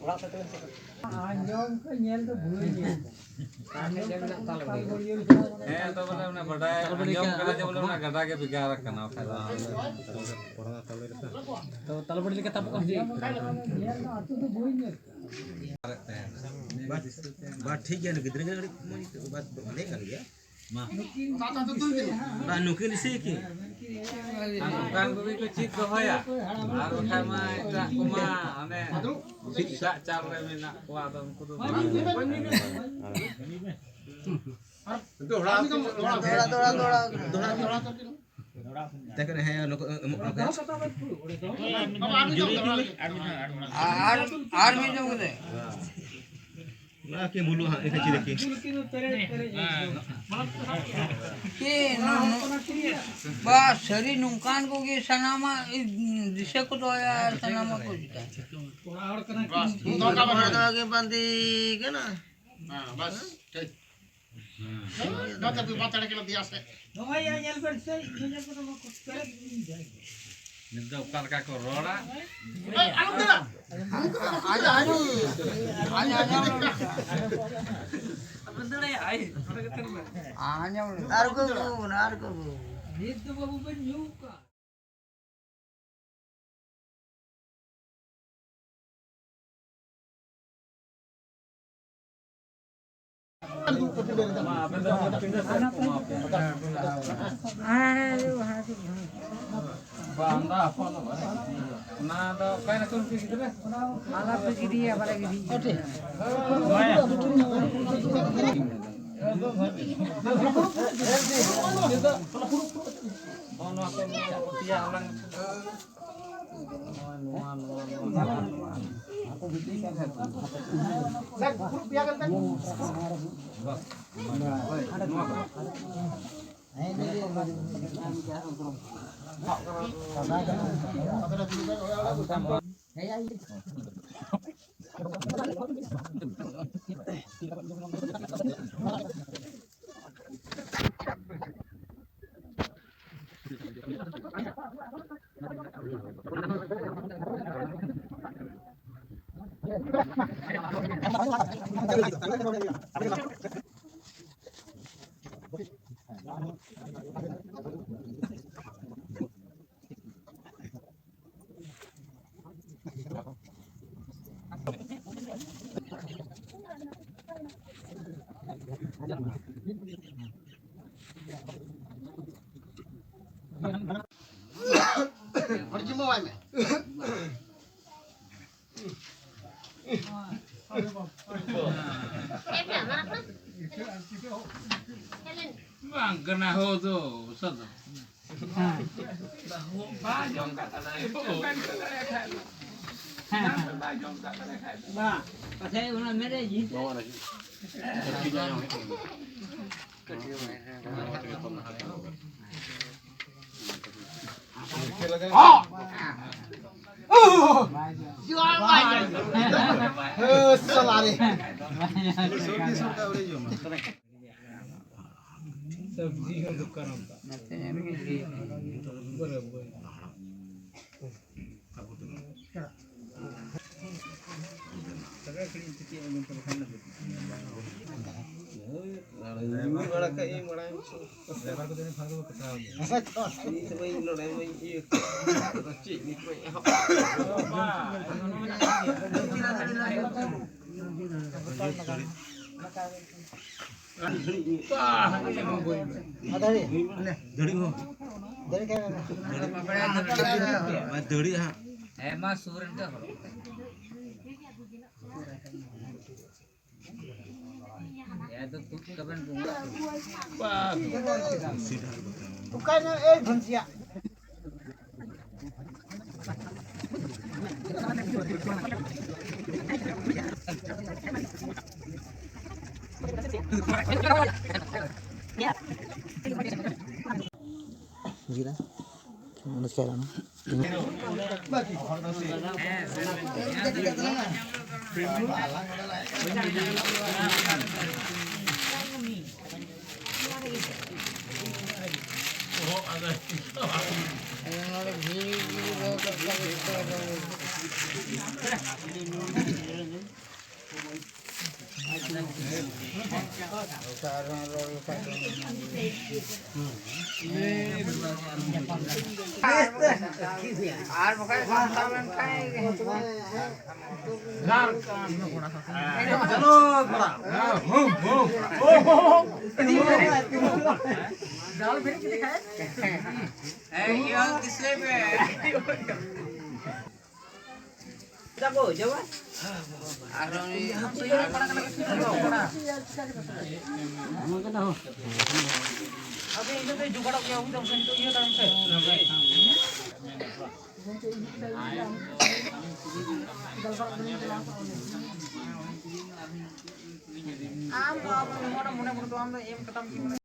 Anjong ke nyel tu bului ni. Anjong ke nak tahu bului. तो बोले ना बड़ा अंजम करा जब बोले ना गड़ा के बिगाड़ करना फायदा तो तलबड़ी लेके तब कौन C Nyel na tu tu bului ni. बात ठीक है ना कितने का बात बने कर लिया मां बात नुकिन से की kan ko ko chik ko hoya ar bakha ma eta kuma ane siksa car re mena kwa to kudu देख रहे हैं लोग आर्मी जो बोले ना के मुलु हां एक चीज देखिए के बस सरी नुकान को के सनामा दिशा को तो यार सनामा को जीता थोड़ा के बंदी के ना हां बस ठीक ना तो बात करने के लिए दिया से नो यार ये पर से ये पर को करे Nida ukar ka ko rola banda apa na do kai na kun ki gitu deh ala pergi dia pada gini oke ono aku dia orang aku buktikan bang kena ho tu sad Ba, pasal una mere जीत सब्जी का दुकान होता बराबर सगळ्याकडे किती आहे नंतर खाल्लं बड़ा का ये बड़ा लेबर को देने फायदा पता है ये तो भाई लड़ाई में ये बच्चे निकल धड़ी हाँ एमा सूरन का हो या तो तू कबन दूंगा तू कहना एक भंसिया gira namaskar আর বকাই সান্তাল খাই গার চলো বড়া হুম হুম জাল ফের কি দেখায় এই ইয়া কিসলে বে যাবো যাবো আর তো ইয়া পড়া কেন কি পড়া আমাকে না हो अबे इधर पे जुगाड़ किया हूं तो ये काम से आम बाप मोटा मोटा तो हम एम खत्म की